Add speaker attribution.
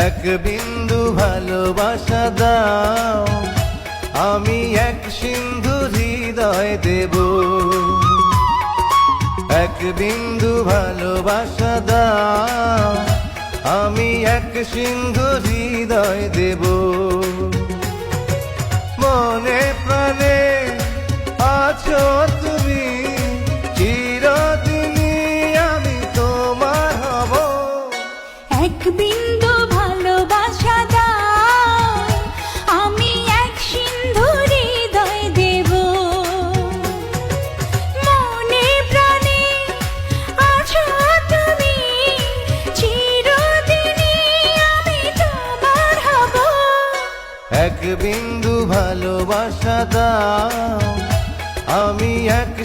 Speaker 1: এক বিন্দু ভালোবাসা দাও, আমি এক সিন্ধু হৃদয় দেব। এক বিন্দু ভালোবাসা দাও, আমি এক সিন্ধু হৃদয় দেব। মনে প্রাণে আছো তুমি, চিরদিনই আমি তোমার হব।
Speaker 2: এক বিন্দু ভালোবাসা দাও, আমি এক সিন্ধু হৃদয় দেব। মনে প্রাণে আছো তুমি, চিরদিনই আমি তোমার হব।
Speaker 1: এক বিন্দু ভালোবাসা দাও, আমি এক